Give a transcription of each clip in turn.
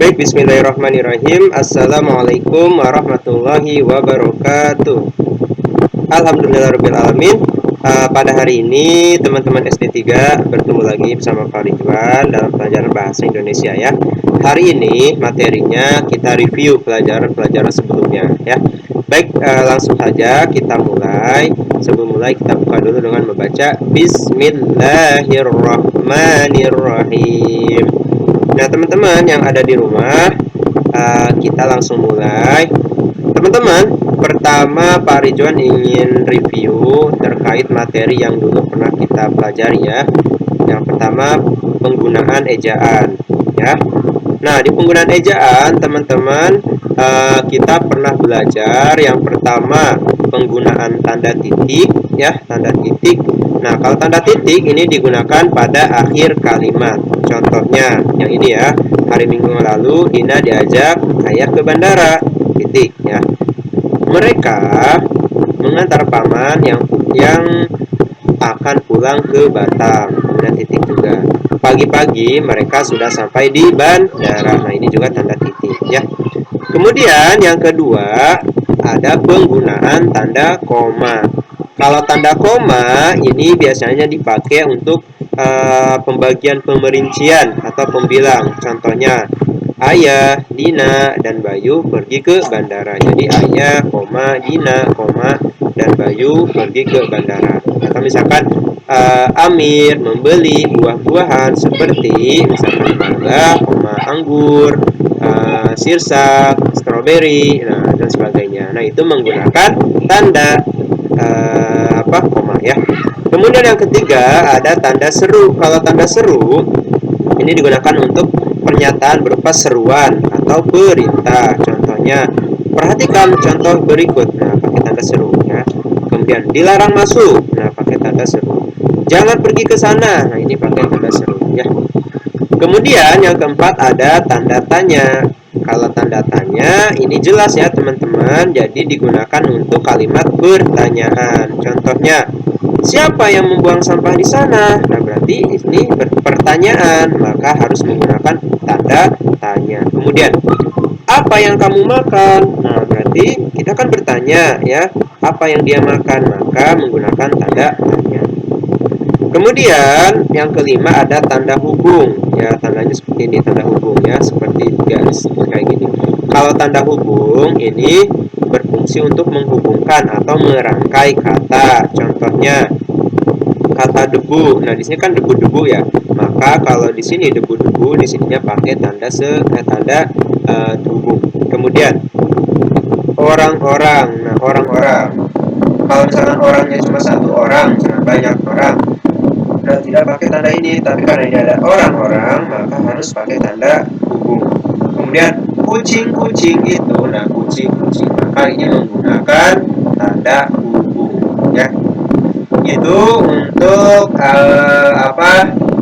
Baik, bismillahirrahmanirrahim. Assalamualaikum warahmatullahi wabarakatuh. Alhamdulillahirrahmanirrahim. Pada hari ini teman-teman SD3 bertemu lagi bersama Pak Ridwan dalam pelajaran bahasa Indonesia ya. Hari ini materinya kita review pelajaran-pelajaran sebelumnya ya. Baik, langsung saja kita mulai. Sebelum mulai kita buka dulu dengan membaca Bismillahirrahmanirrahim. Nah, teman-teman yang ada di rumah, kita langsung mulai. Teman-teman, pertama Pak Ridwan ingin review terkait materi yang dulu pernah kita pelajari ya. Yang pertama, penggunaan ejaan ya. Nah, di penggunaan ejaan, teman-teman, kita pernah belajar yang pertama penggunaan tanda titik ya, tanda titik. Nah, kalau tanda titik ini digunakan pada akhir kalimat. Contohnya yang ini ya, hari Minggu lalu Dina diajak ayah ke bandara, titik ya. Mereka mengantar paman yang akan pulang ke Batam, kemudian titik juga. Pagi-pagi mereka sudah sampai di bandara. Nah, ini juga tanda titik ya. Kemudian yang kedua ada penggunaan tanda koma. Kalau tanda koma ini biasanya dipakai untuk pembagian pemerincian atau pembilang. Contohnya, ayah, Dina, dan Bayu pergi ke bandara. Jadi ayah, koma, Dina, koma, dan Bayu pergi ke bandara. Atau misalkan Amir membeli buah-buahan seperti misalkan mangga, koma, anggur, sirsak, stroberi, nah, dan sebagainya. Nah, itu menggunakan tanda koma ya. Kemudian yang ketiga ada tanda seru. Kalau tanda seru ini digunakan untuk pernyataan berupa seruan atau perintah. Contohnya, perhatikan contoh berikut. Nah, pakai tanda seru ya. Kemudian dilarang masuk. Nah, pakai tanda seru. Jangan pergi ke sana. Nah, ini pakai tanda seru ya. Kemudian yang keempat ada tanda tanya. Kalau tanda tanya ini jelas ya teman-teman, jadi digunakan untuk kalimat pertanyaan. Contohnya, siapa yang membuang sampah di sana? Nah, berarti ini pertanyaan, maka harus menggunakan tanda tanya. Kemudian, apa yang kamu makan? Nah, berarti kita kan bertanya ya, apa yang dia makan? Maka menggunakan tanda tanya. Kemudian yang kelima ada tanda hubung ya, tandanya seperti ini, tanda hubung ya, seperti garis kayak gini. Kalau tanda hubung ini berfungsi untuk menghubungkan atau merangkai kata. Contohnya kata debu. Nah, di sini kan debu-debu ya. Maka kalau di sini debu-debu, di sininya pakai tanda hubung. Kemudian orang-orang. Nah, orang-orang. Kalau misalkan orangnya cuma satu orang, jangan banyak orang. Nah, tidak pakai tanda ini, tapi karena ini ada orang-orang, maka harus pakai tanda hubung. Kemudian kucing-kucing itu, nah kucing-kucing, maka ini menggunakan tanda hubung ya. Itu untuk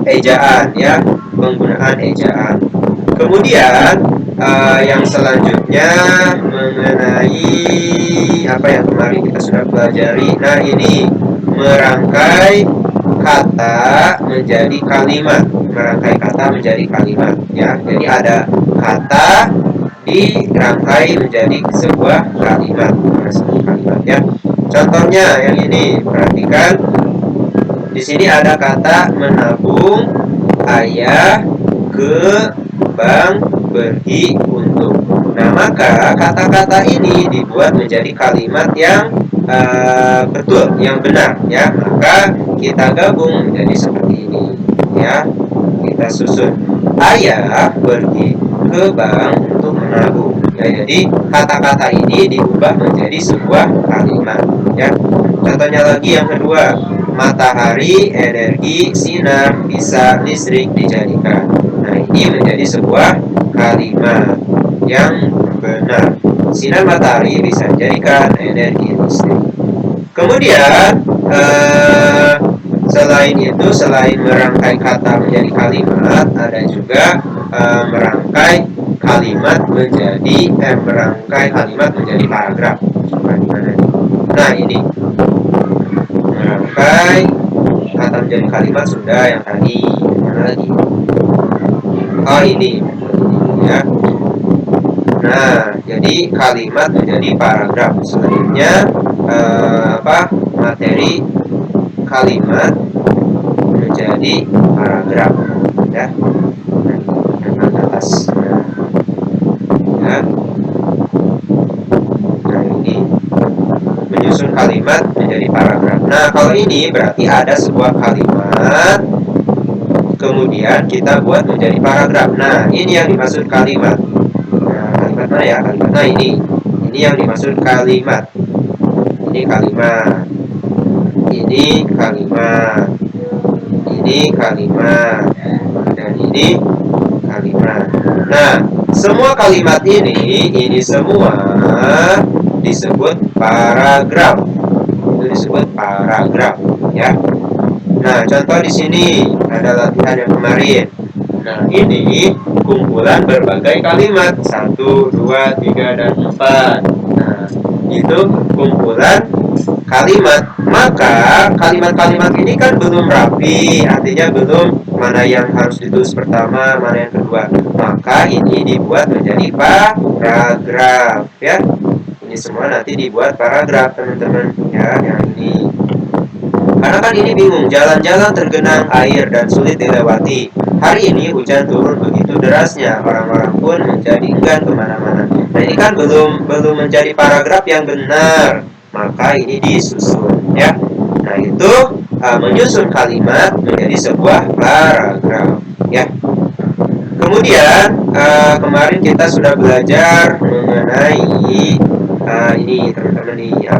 ejaan ya, penggunaan ejaan. Kemudian yang selanjutnya mengenai apa yang kemarin kita sudah pelajari. Nah, ini merangkai kata menjadi kalimat, merangkai kata menjadi kalimat ya. Jadi ada kata dirangkai menjadi sebuah kalimat, ya. Contohnya yang ini, perhatikan. Di sini ada kata menabung, ayah ke bank pergi untuk. Nah, maka kata-kata ini dibuat menjadi kalimat yang betul, yang benar ya. Maka kita gabung menjadi seperti ini ya. Kita susun, ayah pergi ke bank untuk menabung ya. Jadi kata-kata ini diubah menjadi sebuah kalimat ya. Contohnya lagi yang kedua, matahari, energi, sinar, bisa listrik dijadikan. Nah, ini menjadi sebuah kalimat yang benar. Sinar matahari bisa dijadikan energi listrik. Kemudian selain itu, selain merangkai kata menjadi kalimat, ada juga merangkai kalimat menjadi paragraf. Nah, ini merangkai kata menjadi kalimat sudah yang tadi. Mana lagi? Oh, ini ya. Nah, jadi kalimat menjadi paragraf. Selanjutnya materi kalimat menjadi paragraf, ya. Nah, atas. Ya. Nah, ini menyusun kalimat menjadi paragraf. Nah, kalau ini berarti ada sebuah kalimat, kemudian kita buat menjadi paragraf. Nah, ini yang dimaksud kalimat. Nah, kalimat mana ya? Kalimat. Nah, ini yang dimaksud kalimat. Ini kalimat. Ini kalimat. Ini kalimat. Dan ini kalimat. Nah, semua kalimat ini semua disebut paragraf. Itu disebut paragraf, ya. Nah, contoh di sini ada latihan yang kemarin. Nah, ini kumpulan berbagai kalimat 1, 2, 3, dan 4. Nah, itu kumpulan kalimat. Maka kalimat-kalimat ini kan belum rapi, artinya belum mana yang harus ditulis pertama, mana yang kedua. Maka ini dibuat menjadi paragraf, ya. Ini semua nanti dibuat paragraf, teman-teman, ya, yang ini. Karena kan ini bingung, jalan-jalan tergenang air dan sulit dilewati. Hari ini hujan turun begitu derasnya, orang-orang pun menjadi enggan kemana-mana. Nah, ini kan belum menjadi paragraf yang benar, maka ini disusun, ya. Nah, itu menyusun kalimat menjadi sebuah paragraf, ya. Kemudian kemarin kita sudah belajar mengenai ini, teman-teman, nih,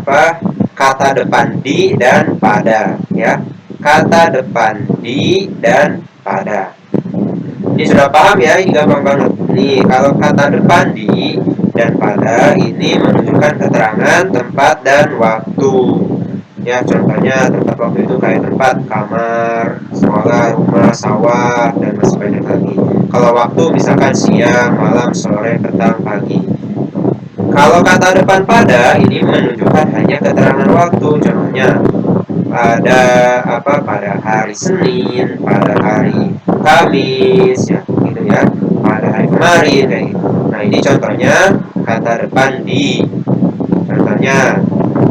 kata depan di dan pada, ya. Kata depan di dan pada. Ini sudah paham ya, ini gampang banget. Nih, kalau kata depan di dan pada ini menunjukkan keterangan tempat dan waktu. Ya, contohnya tempat waktu itu kayak tempat kamar, sekolah, rumah, sawah, dan masih banyak lagi. Kalau waktu misalkan siang, malam, sore, petang, pagi. Kalau kata depan pada ini menunjukkan hanya keterangan waktu, contohnya pada hari Senin, pada hari Kamis, ya, gitu ya, pada hari kemarin, kayak gitu. Nah, ini contohnya kata depan di. Contohnya,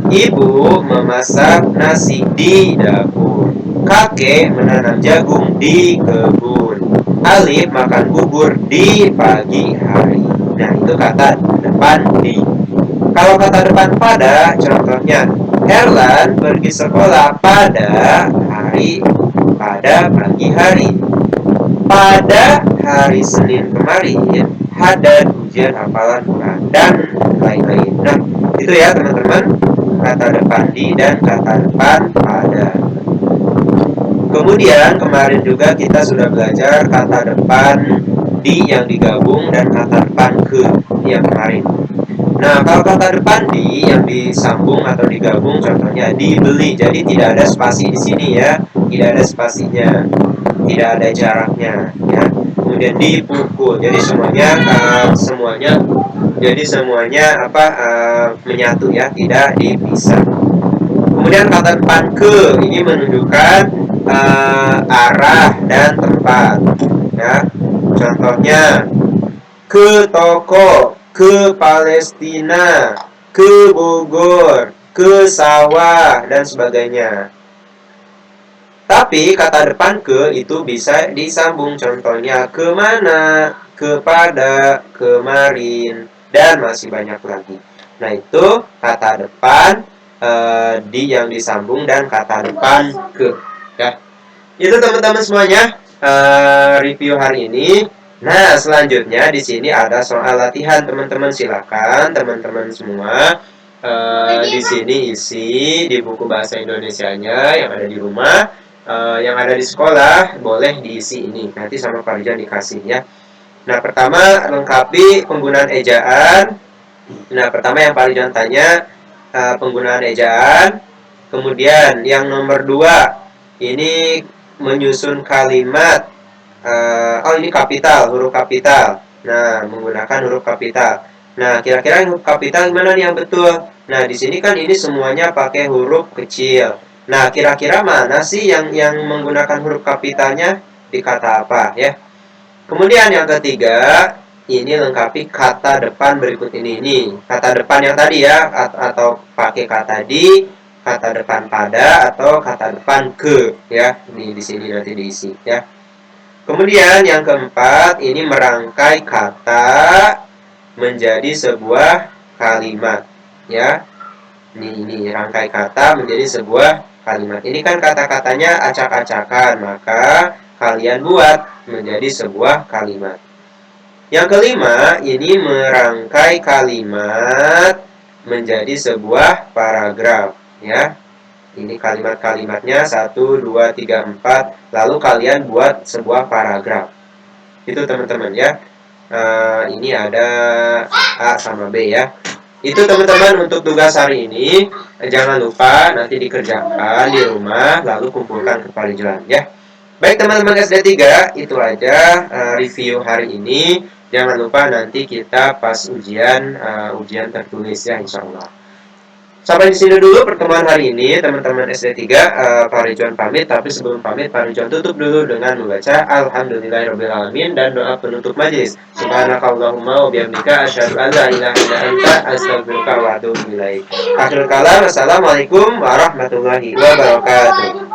ibu memasak nasi di dapur, kakek menanam jagung di kebun, Alif makan bubur di pagi hari. Nah, itu kata depan di. Kalau kata depan pada, contohnya Erlan pergi sekolah pada pagi hari. Pada hari Senin kemarin ada ujian hafalan Quran dan lain-lain. Nah, itu ya, teman-teman, kata depan di dan kata depan pada. Kemudian kemarin juga kita sudah belajar kata depan di yang digabung dan kata depan ke yang kemarin. Nah, kalau kata depan di yang disambung atau digabung, contohnya dibeli, jadi tidak ada spasi di sini, ya, tidak ada spasinya, tidak ada jaraknya, ya. Kemudian dipukul, jadi semuanya menyatu, ya, tidak dipisah. Kemudian kata depan ke ini menunjukkan arah dan tempat, ya. Contohnya ke toko, ke Palestina, ke Bogor, ke sawah, dan sebagainya. Tapi kata depan ke itu bisa disambung, contohnya kemana, kepada, kemarin, dan masih banyak lagi. Nah, itu kata depan di yang disambung dan kata depan ke, ya. Itu, teman-teman semuanya, review hari ini. Nah, selanjutnya di sini ada soal latihan, teman-teman. Silakan teman-teman semua di sini isi di buku bahasa Indonesianya yang ada di rumah, yang ada di sekolah boleh diisi ini. Nanti sama Pak Rijan dikasih, ya. Nah, pertama lengkapi penggunaan ejaan. Nah, pertama yang Pak Rijan tanya penggunaan ejaan. Kemudian yang nomor 2 ini menyusun kalimat. Ini kapital, huruf kapital. Nah, menggunakan huruf kapital. Nah, kira-kira huruf kapital gimana nih yang betul? Nah, di sini kan ini semuanya pakai huruf kecil. Nah, kira-kira mana sih yang menggunakan huruf kapitalnya di kata apa, ya? Kemudian yang ketiga, ini lengkapi kata depan berikut ini. Nih, kata depan yang tadi ya, atau pakai kata di, kata depan pada, atau kata depan ke, ya. Ini di sini nanti diisi, ya. Kemudian yang keempat, ini merangkai kata menjadi sebuah kalimat, ya. Ini rangkai kata menjadi sebuah kalimat. Ini kan kata-katanya acak-acakan, maka kalian buat menjadi sebuah kalimat. Yang kelima, ini merangkai kalimat menjadi sebuah paragraf, ya. Ini kalimat-kalimatnya 1, 2, 3, 4. Lalu kalian buat sebuah paragraf. Itu teman-teman ya. Ini ada A sama B ya. Itu teman-teman untuk tugas hari ini. Jangan lupa nanti dikerjakan di rumah, lalu kumpulkan ke Parijuan ya. Baik teman-teman SD 3, itu aja review hari ini. Jangan lupa nanti kita pas ujian tertulis ya, insya Allah. Sampai di sini dulu pertemuan hari ini teman-teman SD 3. Parijuan pamit, tapi sebelum pamit Parijuan tutup dulu dengan membaca Alhamdulillahirobbilalamin dan doa penutup majelis. Subhanakallahumma wa bihamdika asyhadu an la ilaha illa anta astaghfiruka wa atubu ilaik. Akhirul kalam, assalamualaikum warahmatullahi wabarakatuh.